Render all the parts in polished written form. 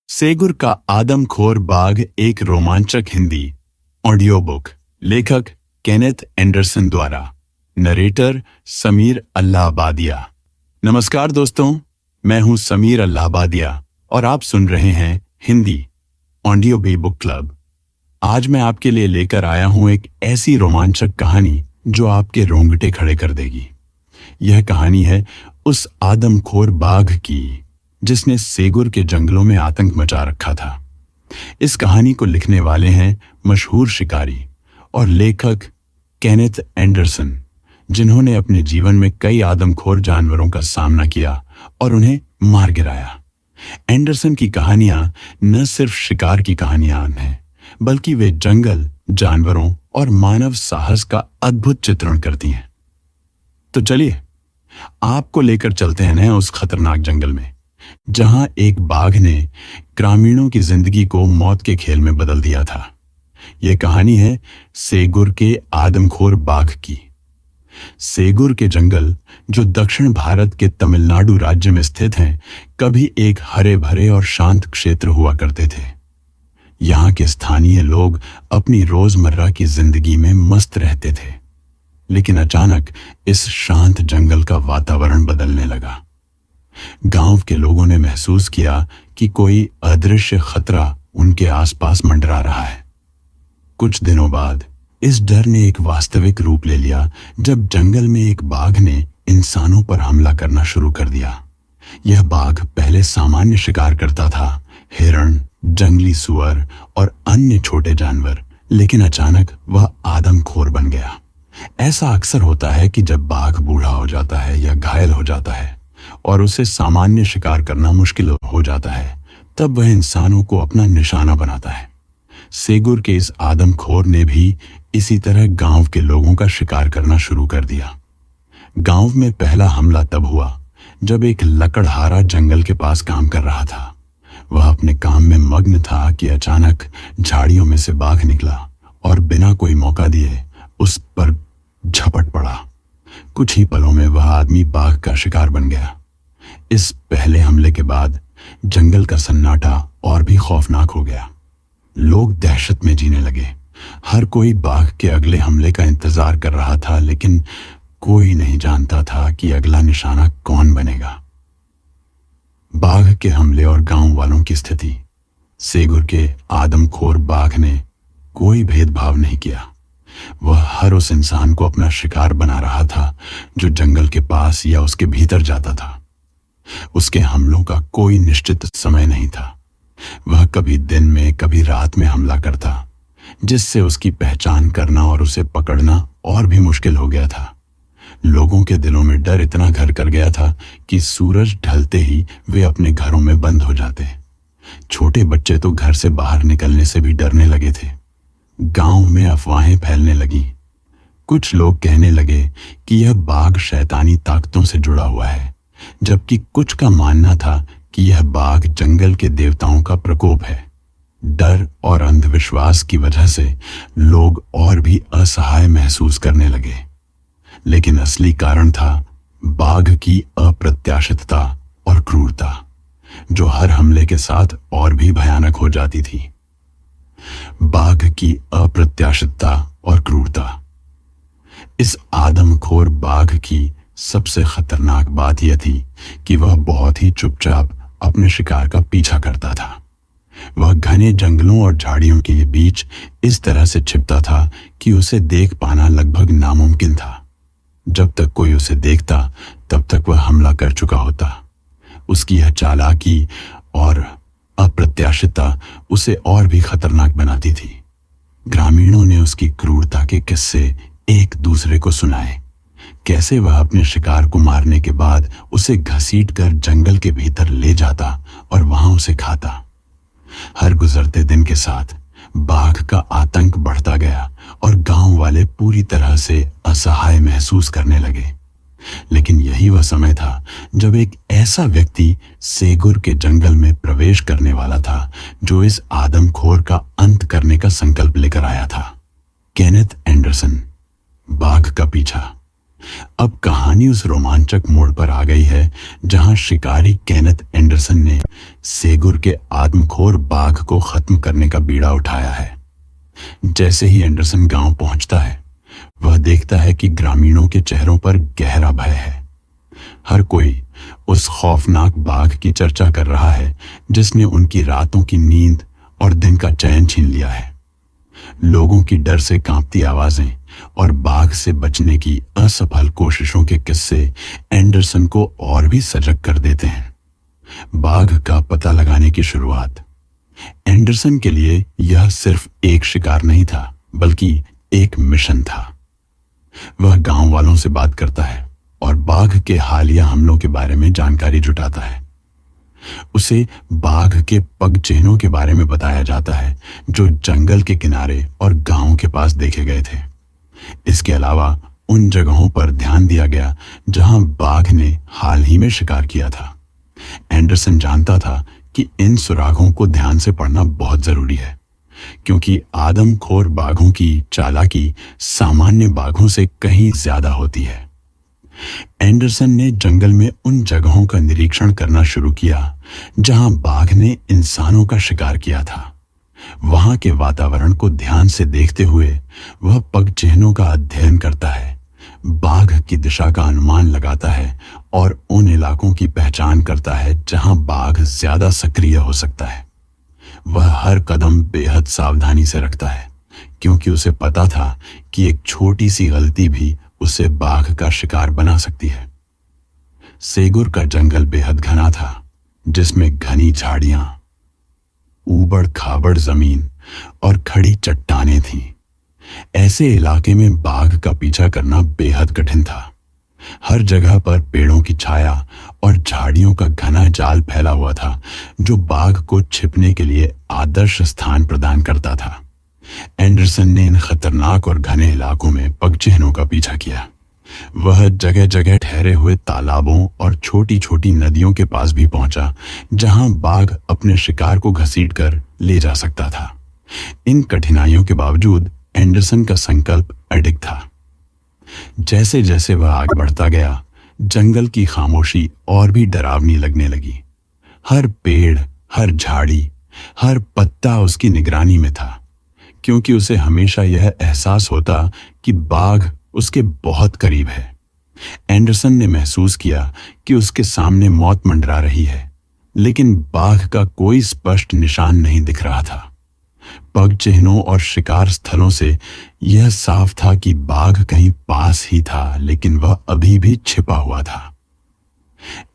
सेगुर का आदमखोर बाघ एक रोमांचक हिंदी ऑडियो बुक। लेखक केनेथ एंडरसन द्वारा। नरेटर समीर अल्लाहबादिया। नमस्कार दोस्तों, मैं हूं समीर अल्लाहबादिया और आप सुन रहे हैं हिंदी ऑडियो बुक क्लब। आज मैं आपके लिए लेकर आया हूं एक ऐसी रोमांचक कहानी जो आपके रोंगटे खड़े कर देगी। यह कहानी है उस आदमखोर बाघ की जिसने सेगुर के जंगलों में आतंक मचा रखा था। इस कहानी को लिखने वाले हैं मशहूर शिकारी और लेखक केनेथ एंडरसन, जिन्होंने अपने जीवन में कई आदमखोर जानवरों का सामना किया और उन्हें मार गिराया। एंडरसन की कहानियां न सिर्फ शिकार की कहानियां हैं, बल्कि वे जंगल, जानवरों और मानव साहस का अद्भुत चित्रण करती हैं। तो चलिए आपको लेकर चलते हैं उस खतरनाक जंगल में, जहां एक बाघ ने ग्रामीणों की जिंदगी को मौत के खेल में बदल दिया था। यह कहानी है सेगुर के आदमखोर बाघ की। सेगुर के जंगल, जो दक्षिण भारत के तमिलनाडु राज्य में स्थित हैं, कभी एक हरे भरे और शांत क्षेत्र हुआ करते थे। यहाँ के स्थानीय लोग अपनी रोजमर्रा की जिंदगी में मस्त रहते थे, लेकिन अचानक इस शांत जंगल का वातावरण बदलने लगा। गांव के लोगों ने महसूस किया कि कोई अदृश्य खतरा उनके आसपास मंडरा रहा है। कुछ दिनों बाद इस डर ने एक वास्तविक रूप ले लिया जब जंगल में एक बाघ ने इंसानों पर हमला करना शुरू कर दिया। यह बाघ पहले सामान्य शिकार करता था, हिरण, जंगली सुअर और अन्य छोटे जानवर, लेकिन अचानक वह आदमखोर बन गया। ऐसा अक्सर होता है कि जब बाघ बूढ़ा हो जाता है या घायल हो जाता है और उसे सामान्य शिकार करना मुश्किल हो जाता है, तब वह इंसानों को अपना निशाना बनाता है। सेगुर के इस आदमखोर ने भी इसी तरह गांव के लोगों का शिकार करना शुरू कर दिया। गांव में पहला हमला तब हुआ जब एक लकड़हारा जंगल के पास काम कर रहा था। वह अपने काम में मग्न था कि अचानक झाड़ियों में से बाघ निकला और बिना कोई मौका दिए उस पर झपट पड़ा। कुछ ही पलों में वह आदमी बाघ का शिकार बन गया। इस पहले हमले के बाद जंगल का सन्नाटा और भी खौफनाक हो गया। लोग दहशत में जीने लगे। हर कोई बाघ के अगले हमले का इंतजार कर रहा था, लेकिन कोई नहीं जानता था कि अगला निशाना कौन बनेगा। बाघ के हमले और गांव वालों की स्थिति। सेगुर के आदमखोर बाघ ने कोई भेदभाव नहीं किया। वह हर उस इंसान को अपना शिकार बना रहा था जो जंगल के पास या उसके भीतर जाता था। उसके हमलों का कोई निश्चित समय नहीं था। वह कभी दिन में, कभी रात में हमला करता, जिससे उसकी पहचान करना और उसे पकड़ना और भी मुश्किल हो गया था। लोगों के दिलों में डर इतना घर कर गया था कि सूरज ढलते ही वे अपने घरों में बंद हो जाते। छोटे बच्चे तो घर से बाहर निकलने से भी डरने लगे थे। गांव में अफवाहें फैलने लगी। कुछ लोग कहने लगे कि यह बाघ शैतानी ताकतों से जुड़ा हुआ है, जबकि कुछ का मानना था कि यह बाघ जंगल के देवताओं का प्रकोप है। डर और अंधविश्वास की वजह से लोग और भी असहाय महसूस करने लगे, लेकिन असली कारण था बाघ की अप्रत्याशितता और क्रूरता, जो हर हमले के साथ और भी भयानक हो जाती थी। बाघ की अप्रत्याशितता और क्रूरता। इस आदमखोर बाघ की सबसे खतरनाक बात यह थी कि वह बहुत ही चुपचाप अपने शिकार का पीछा करता था। वह घने जंगलों और झाड़ियों के बीच इस तरह से छिपता था कि उसे देख पाना लगभग नामुमकिन था। जब तक कोई उसे देखता, तब तक वह हमला कर चुका होता। उसकी यह चालाकी और अप्रत्याशितता उसे और भी खतरनाक बनाती थी। ग्रामीणों ने उसकी क्रूरता के किस्से एक दूसरे को सुनाए। कैसे वह अपने शिकार को मारने के बाद उसे घसीटकर जंगल के भीतर ले जाता और वहां उसे खाता। हर गुजरते दिन के साथ बाघ का आतंक बढ़ता गया और गांव वाले पूरी तरह से असहाय महसूस करने लगे। लेकिन यही वह समय था जब एक ऐसा व्यक्ति सेगुर के जंगल में प्रवेश करने वाला था जो इस आदमखोर का अंत करने का संकल्प लेकर आया था। Kenneth Anderson. बाघ का पीछा। अब कहानी उस रोमांचक मोड़ पर आ गई है जहां शिकारी केनेथ एंडरसन ने सेगुर के आदमखोर बाघ को खत्म करने का बीड़ा उठाया है। जैसे ही एंडरसन गांव पहुंचता है, वह देखता है कि ग्रामीणों के चेहरों पर गहरा भय है। हर कोई उस खौफनाक बाघ की चर्चा कर रहा है जिसने उनकी रातों की नींद और दिन का चैन छीन लिया है। लोगों की डर से कांपती आवाजें और बाघ से बचने की असफल कोशिशों के किस्से एंडरसन को और भी सजग कर देते हैं। बाघ का पता लगाने की शुरुआत। एंडरसन के लिए यह सिर्फ एक शिकार नहीं था, बल्कि एक मिशन था। वह गांव वालों से बात करता है और बाघ के हालिया हमलों के बारे में जानकारी जुटाता है। उसे बाघ के पग चिन्हों के बारे में बताया जाता है जो जंगल के किनारे और गांव के पास देखे गए थे। इसके अलावा उन जगहों पर ध्यान दिया गया जहां बाघ ने हाल ही में शिकार किया था। एंडरसन जानता था कि इन सुरागों को ध्यान से पढ़ना बहुत जरूरी है, क्योंकि आदमखोर बाघों की चालाकी सामान्य बाघों से कहीं ज्यादा होती है। एंडरसन ने जंगल में उन जगहों का निरीक्षण करना शुरू किया जहां बाघ ने इंसानों का शिकार किया था। वहां के वातावरण को ध्यान से देखते हुए वह पग चिन्हों का अध्ययन करता है, बाघ की दिशा का अनुमान लगाता है और उन इलाकों की पहचान करता है जहां बाघ ज्यादा सक्रिय हो सकता है। वह हर कदम बेहद सावधानी से रखता है, क्योंकि उसे पता था कि एक छोटी सी गलती भी उसे बाघ का शिकार बना सकती है। सेगुर का जंगल बेहद घना था, जिसमें घनी झाड़ियां, ऊबड़ खाबड़ जमीन और खड़ी चट्टानें थीं। ऐसे इलाके में बाघ का पीछा करना बेहद कठिन था। हर जगह पर पेड़ों की छाया और झाड़ियों का घना जाल फैला हुआ था, जो बाघ को छिपने के लिए आदर्श स्थान प्रदान करता था। एंडरसन ने इन खतरनाक और घने इलाकों में पगचिह्नों का पीछा किया। वह जगह जगह ठहरे हुए तालाबों और छोटी छोटी नदियों के पास भी पहुंचा, जहां बाघ अपने शिकार को घसीटकर ले जा सकता था। इन कठिनाइयों के बावजूद एंडरसन का संकल्प अडिग था। जैसे जैसे वह आगे बढ़ता गया, जंगल की खामोशी और भी डरावनी लगने लगी। हर पेड़, हर झाड़ी, हर पत्ता उसकी निगरानी में था, क्योंकि उसे हमेशा यह एहसास होता कि बाघ उसके बहुत करीब है। एंडरसन ने महसूस किया कि उसके सामने मौत मंडरा रही है, लेकिन बाघ का कोई स्पष्ट निशान नहीं दिख रहा था। पग चिन्हों और शिकार स्थलों से यह साफ था कि बाघ कहीं पास ही था, लेकिन वह अभी भी छिपा हुआ था।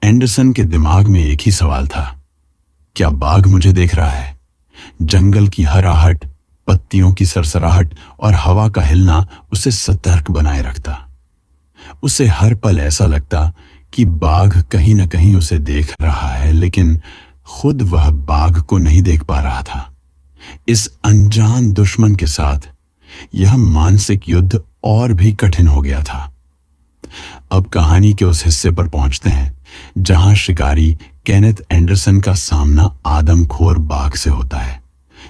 एंडरसन के दिमाग में एक ही सवाल था, क्या बाघ मुझे देख रहा है? जंगल की हर आहट, पत्तियों की सरसराहट और हवा का हिलना उसे सतर्क बनाए रखता। उसे हर पल ऐसा लगता कि बाघ कहीं न कहीं उसे देख रहा है, लेकिन खुद वह बाघ को नहीं देख पा रहा था। इस अनजान दुश्मन के साथ यह मानसिक युद्ध और भी कठिन हो गया था। अब कहानी के उस हिस्से पर पहुंचते हैं जहां शिकारी केनेथ एंडरसन का सामना आदमखोर बाघ से होता है।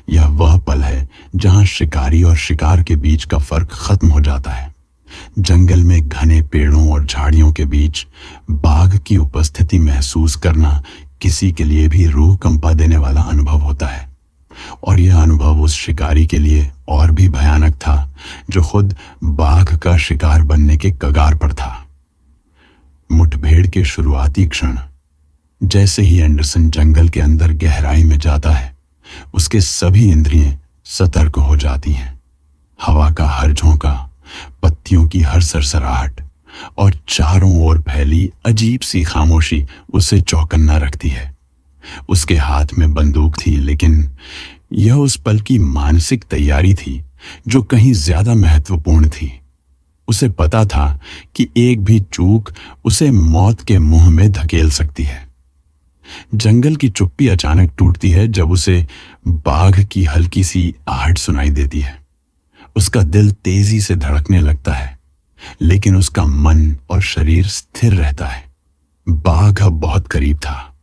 यह वह पल है जहां शिकारी और शिकार के बीच का फर्क खत्म हो जाता है। जंगल में घने पेड़ों और झाड़ियों के बीच बाघ की उपस्थिति महसूस करना किसी के लिए भी रूह कंपा देने वाला अनुभव होता है, और यह अनुभव उस शिकारी के लिए और भी भयानक था जो खुद बाघ का शिकार बनने के कगार पर था। मुठभेड़ के शुरुआती क्षण, जैसे ही एंडरसन जंगल के अंदर गहराई में जाता है, उसके सभी इंद्रियां सतर्क हो जाती हैं। हवा का हर झोंका, पत्तियों की हर सरसराहट और चारों ओर फैली अजीब सी खामोशी उसे चौकन्ना रखती है। उसके हाथ में बंदूक थी, लेकिन यह उस पल की मानसिक तैयारी थी जो कहीं ज्यादा महत्वपूर्ण थी। उसे पता था कि एक भी चूक उसे मौत के मुंह में धकेल सकती है। जंगल की चुप्पी अचानक टूटती है जब उसे बाघ की हल्की सी आहट सुनाई देती है। उसका दिल तेजी से धड़कने लगता है, लेकिन उसका मन और शरीर स्थिर रहता है। बाघ अब बहुत करीब था,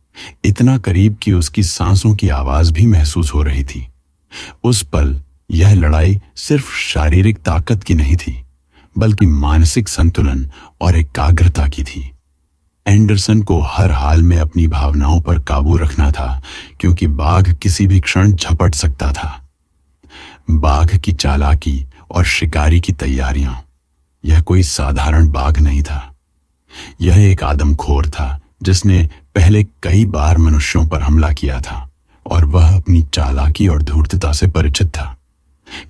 इतना करीब कि उसकी सांसों की आवाज भी महसूस हो रही थी। उस पल यह लड़ाई सिर्फ शारीरिक ताकत की नहीं थी, बल्कि मानसिक संतुलन और एकाग्रता की थी। एंडरसन को हर हाल में अपनी भावनाओं पर काबू रखना था, क्योंकि बाघ किसी भी क्षण झपट सकता था। बाघ की चालाकी और शिकारी की तैयारियां, यह कोई साधारण बाघ नहीं था। यह एक आदमखोर था जिसने पहले कई बार मनुष्यों पर हमला किया था और वह अपनी चालाकी और धूर्तता से परिचित था।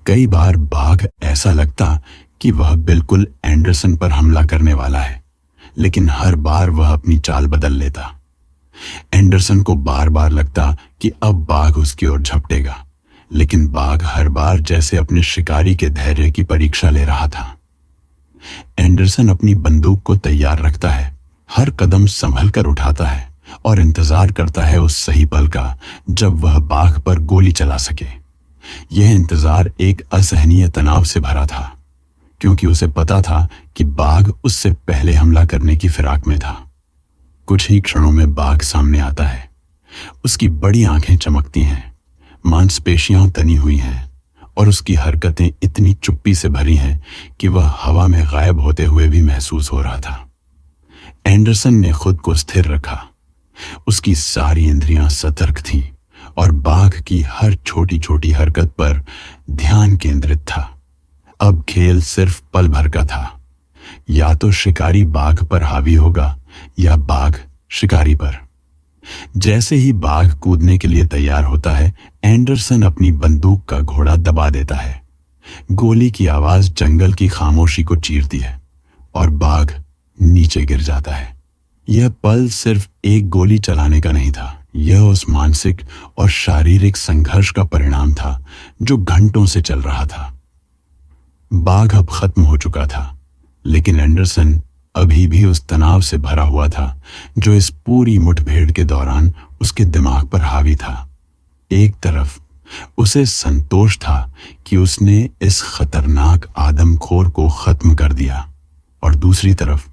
कई बार बाघ ऐसा लगता कि वह बिल्कुल एंडरसन पर हमला करने वाला है, लेकिन हर बार वह अपनी चाल बदल लेता। एंडरसन को बार बार लगता कि अब बाघ उसकी ओर झपटेगा, लेकिन बाघ हर बार जैसे अपने शिकारी के धैर्य की परीक्षा ले रहा था। एंडरसन अपनी बंदूक को तैयार रखता है, हर कदम संभल कर उठाता है और इंतजार करता है उस सही पल का जब वह बाघ पर गोली चला सके। यह इंतजार एक असहनीय तनाव से भरा था, क्योंकि उसे पता था कि बाघ उससे पहले हमला करने की फिराक में था। कुछ ही क्षणों में बाघ सामने आता है। उसकी बड़ी आंखें चमकती हैं, मांसपेशियां तनी हुई हैं और उसकी हरकतें इतनी चुप्पी से भरी हैं कि वह हवा में गायब होते हुए भी महसूस हो रहा था। एंडरसन ने खुद को स्थिर रखा। उसकी सारी इंद्रियां सतर्क थीं और बाघ की हर छोटी छोटी हरकत पर ध्यान केंद्रित था। अब खेल सिर्फ पल भर का था। या तो शिकारी बाघ पर हावी होगा या बाघ शिकारी पर। जैसे ही बाघ कूदने के लिए तैयार होता है, एंडरसन अपनी बंदूक का घोड़ा दबा देता है। गोली की आवाज जंगल की खामोशी को चीरती है और बाघ नीचे गिर जाता है। यह पल सिर्फ एक गोली चलाने का नहीं था, यह उस मानसिक और शारीरिक संघर्ष का परिणाम था जो घंटों से चल रहा था। बाघ अब खत्म हो चुका था, लेकिन एंडरसन अभी भी उस तनाव से भरा हुआ था जो इस पूरी मुठभेड़ के दौरान उसके दिमाग पर हावी था। एक तरफ उसे संतोष था कि उसने इस खतरनाक आदमखोर को खत्म कर दिया, और दूसरी तरफ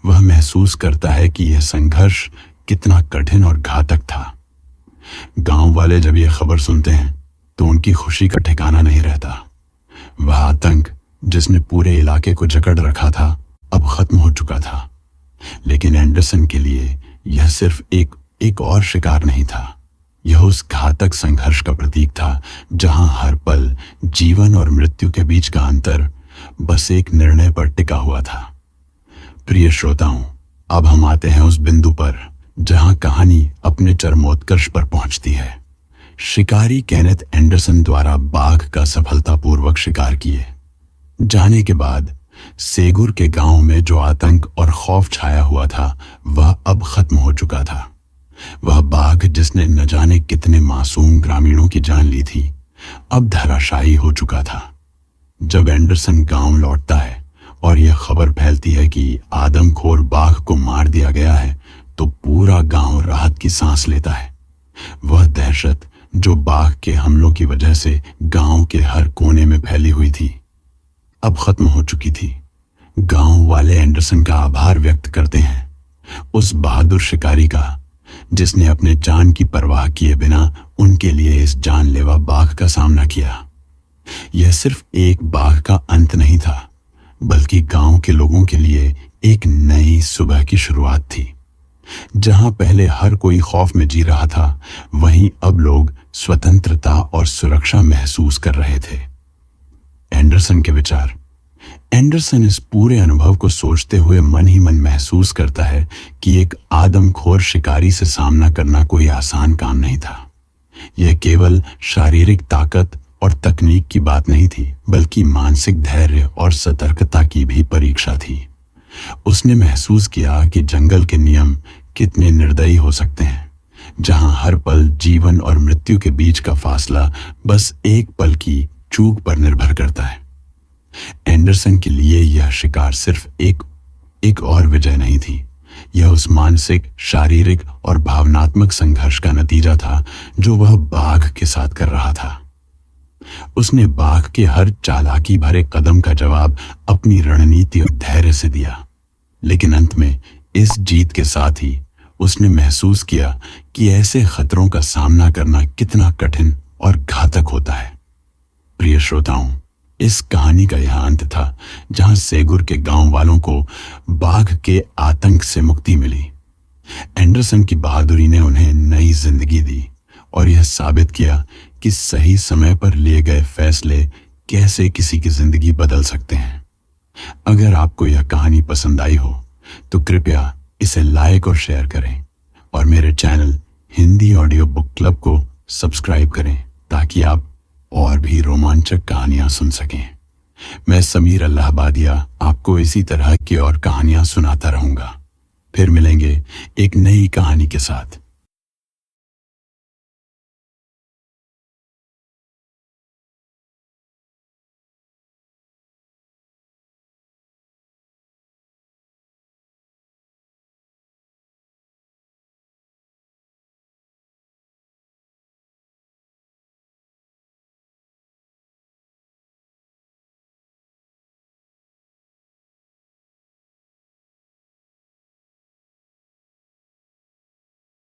वह महसूस करता है कि यह संघर्ष कितना कठिन और घातक था। गांव वाले जब यह खबर सुनते हैं तो उनकी खुशी का ठिकाना नहीं रहता। वह आतंक जिसने पूरे इलाके को जकड़ रखा था अब खत्म हो चुका था, लेकिन एंडरसन के लिए यह सिर्फ एक और शिकार नहीं था। यह उस घातक संघर्ष का प्रतीक था जहां हर पल जीवन और मृत्यु के बीच का अंतर बस एक निर्णय पर टिका हुआ था। प्रिय श्रोताओं, अब हम आते हैं उस बिंदु पर जहां कहानी अपने चरमोत्कर्ष पर पहुंचती है। शिकारी केनेथ एंडरसन द्वारा बाघ का सफलतापूर्वक शिकार किए जाने के बाद सेगुर के गांव में जो आतंक और खौफ छाया हुआ था वह अब खत्म हो चुका था। वह बाघ जिसने न जाने कितने मासूम ग्रामीणों की जान ली थी अब धराशायी हो चुका था। जब एंडरसन गांव लौटता है और यह खबर फैलती है कि आदमखोर बाघ को मार दिया गया है तो पूरा गांव राहत की सांस लेता है। वह दहशत जो बाघ के हमलों की वजह से गांव के हर कोने में फैली हुई थी अब खत्म हो चुकी थी। गांव वाले एंडरसन का आभार व्यक्त करते हैं, उस बहादुर शिकारी का जिसने अपने जान की परवाह किए बिना उनके लिए इस जानलेवा बाघ का सामना किया। यह सिर्फ एक बाघ का अंत नहीं था, बल्कि गांव के लोगों के लिए एक नई सुबह की शुरुआत थी। जहां पहले हर कोई खौफ में जी रहा था, वहीं अब लोग स्वतंत्रता और सुरक्षा महसूस कर रहे थे। एंडरसन के विचार। एंडरसन इस पूरे अनुभव को सोचते हुए मन ही मन महसूस करता है कि एक आदमखोर शिकारी से सामना करना कोई आसान काम नहीं था। यह केवल शारीरिक ताकत और तकनीक की बात नहीं थी, बल्कि मानसिक धैर्य और सतर्कता की भी परीक्षा थी। उसने महसूस किया कि जंगल के नियम कितने निर्दयी हो सकते हैं, जहां हर पल जीवन और मृत्यु के बीच का फासला बस एक पल की चूक पर निर्भर करता है। एंडरसन के लिए यह शिकार सिर्फ एक और विजय नहीं थी, यह उस मानसिक, शारीरिक और भावनात्मक संघर्ष का नतीजा था जो वह बाघ के साथ कर रहा था। उसने बाघ के हर चालाकी भरे कदम का जवाब अपनी रणनीति और धैर्य से दिया, लेकिन अंत में इस जीत के साथ ही उसने महसूस किया कि ऐसे खतरों का सामना करना कितना कठिन और घातक होता है। प्रिय श्रोताओं, इस कहानी का यह अंत था जहां सेगुर के गांव वालों को बाघ के आतंक से मुक्ति मिली। एंडरसन की बहादुरी ने उन्हें नई जिंदगी दी और यह साबित किया कि सही समय पर लिए गए फैसले कैसे किसी की जिंदगी बदल सकते हैं। अगर आपको यह कहानी पसंद आई हो तो कृपया इसे लाइक और शेयर करें और मेरे channel Hindi audio book club को सब्सक्राइब करें ताकि आप और भी रोमांचक कहानियां सुन सकें। मैं समीर अल्लाहबादिया आपको इसी तरह की और कहानियां सुनाता रहूंगा। फिर मिलेंगे एक नई कहानी के साथ।